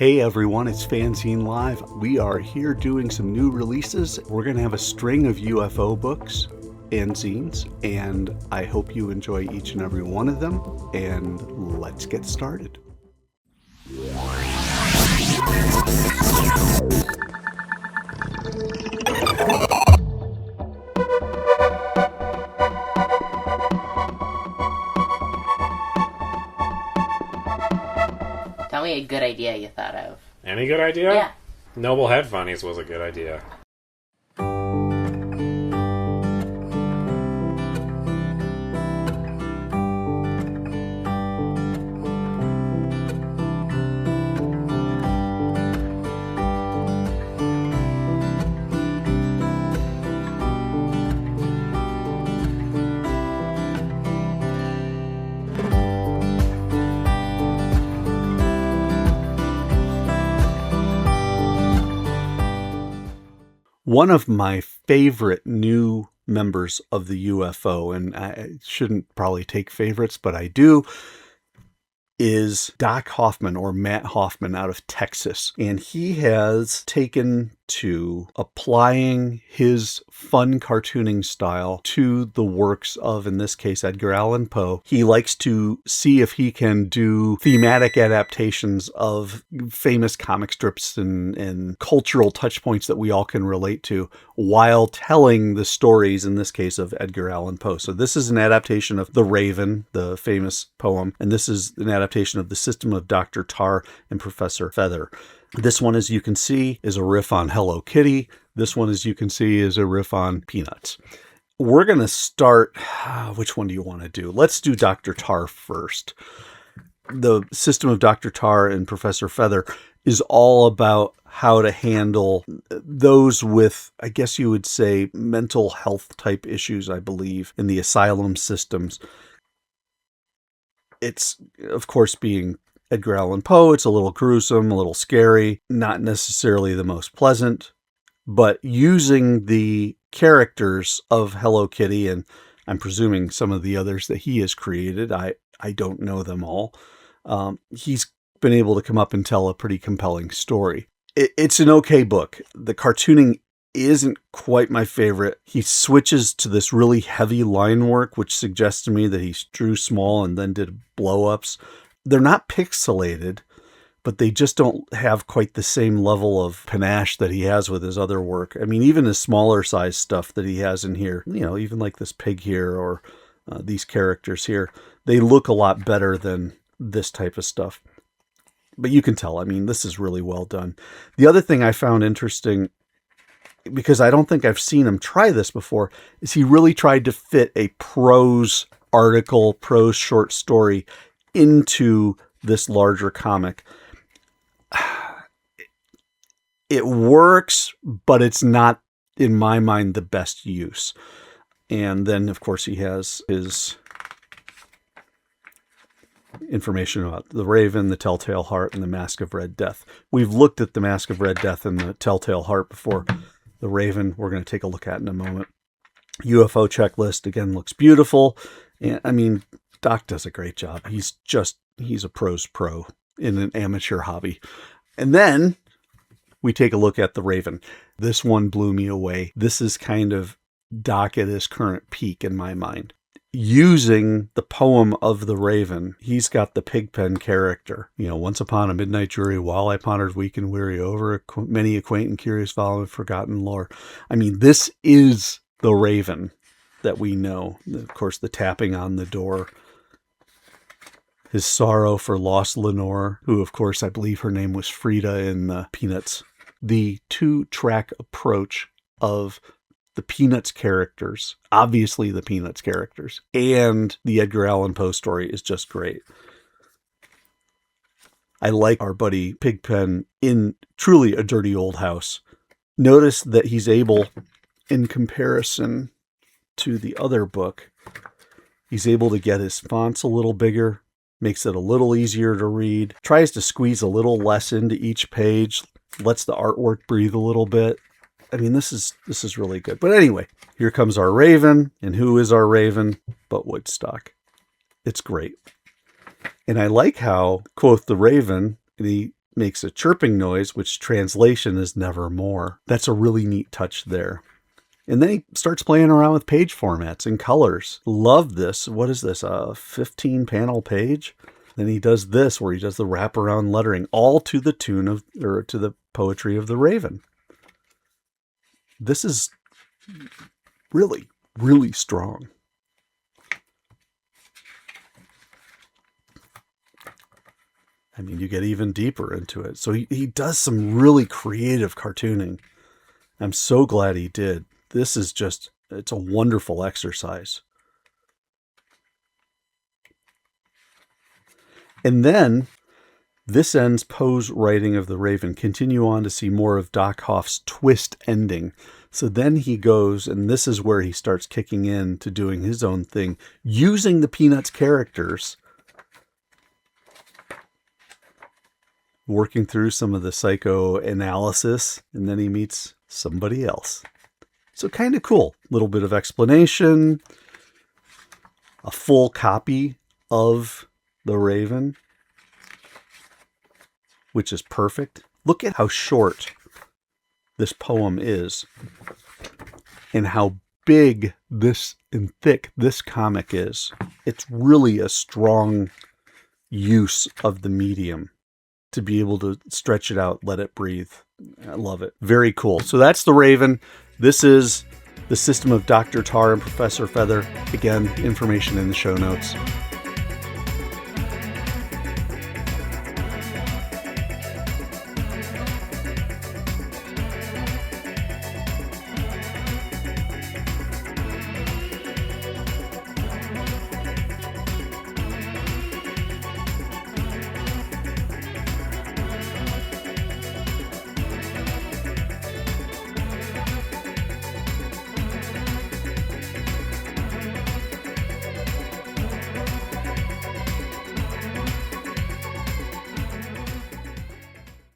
Hey everyone, it's Fanzine Live. We are here doing some new releases. We're going to have a string of UFO books and zines, and I hope you enjoy each and every one of them. And let's get started. Tell me a good idea you thought of. Any good idea? Yeah. Noble Head Funnies was a good idea. One of my favorite new members of the UFO, and I shouldn't probably take favorites, but I do, is Doc Hoffman, or Matt Hoffman, out of Texas. And he has taken to applying his fun cartooning style to the works of, in this case, Edgar Allan Poe. He likes to see if he can do thematic adaptations of famous comic strips and cultural touch points that we all can relate to while telling the stories, in this case, of Edgar Allan Poe. So this is an adaptation of The Raven, the famous poem, and this is an adaptation of The System of Dr. Tarr and Professor Fether. This one, as you can see, is a riff on Hello Kitty. This one, as you can see, is a riff on Peanuts. We're going to start, which one do you want to do? Let's do Dr. Tarr first. The System of Dr. Tarr and Professor Fether is all about how to handle those with, I guess you would say, mental health type issues, I believe, in the asylum systems. It's, of course, being Edgar Allan Poe, it's a little gruesome, a little scary, not necessarily the most pleasant, but using the characters of Hello Kitty, and I'm presuming some of the others that he has created, I don't know them all, he's been able to come up and tell a pretty compelling story. It's an okay book. The cartooning isn't quite my favorite. He switches to this really heavy line work, which suggests to me that he drew small and then did blow-ups. They're not pixelated, but they just don't have quite the same level of panache that he has with his other work. I mean, even his smaller size stuff that he has in here, even like this pig here or these characters here, they look a lot better than this type of stuff. But you can tell, I mean, this is really well done. The other thing I found interesting, because I don't think I've seen him try this before, is he really tried to fit a prose article, prose short story into this larger comic. It works, but it's not, in my mind, the best use. And then, of course, he has his information about the Raven, the Telltale Heart, and the Mask of Red Death. We've looked at the Mask of Red Death and the Telltale Heart before. The Raven, we're going to take a look at in a moment. UFO checklist, again, looks beautiful. And I mean, Doc does a great job. He's a prose pro in an amateur hobby. And then we take a look at the Raven. This one blew me away. This is kind of Doc at his current peak in my mind. Using the poem of the Raven, he's got the Pigpen character. Once upon a midnight jury, while I pondered weak and weary over many a quaint and curious volume of forgotten lore. I mean, this is the Raven that we know. Of course, the tapping on the door. His sorrow for lost Lenore, who, of course, I believe her name was Frida in Peanuts. The two-track approach of the Peanuts characters, obviously the Peanuts characters, and the Edgar Allan Poe story is just great. I like our buddy Pigpen in truly a dirty old house. Notice that he's able, in comparison to the other book, he's able to get his fonts a little bigger, makes it a little easier to read, tries to squeeze a little less into each page, lets the artwork breathe a little bit. I mean, this is really good. But anyway, here comes our Raven. And who is our Raven but Woodstock? It's great. And I like how, quoth the Raven, and he makes a chirping noise, which translation is nevermore. That's a really neat touch there. And then he starts playing around with page formats and colors. Love this. What is this? A 15-panel page? Then he does this, where he does the wraparound lettering, all to the tune of, or to the poetry of the Raven. This is really, really strong. I mean, you get even deeper into it. So he does some really creative cartooning. I'm so glad he did. This is just, it's a wonderful exercise. And then this ends Poe's writing of the Raven. Continue on to see more of Doc Hoff's twist ending. So then he goes, and this is where he starts kicking in to doing his own thing, using the Peanuts characters, working through some of the psychoanalysis, and then he meets somebody else. So kind of cool. Little bit of explanation, a full copy of the Raven, which is perfect. Look at how short this poem is and how big this and thick this comic is. It's really a strong use of the medium to be able to stretch it out, let it breathe. I love it. Very cool. So that's the Raven. This is the system of Dr. Tarr and Professor Fether. Again, information in the show notes.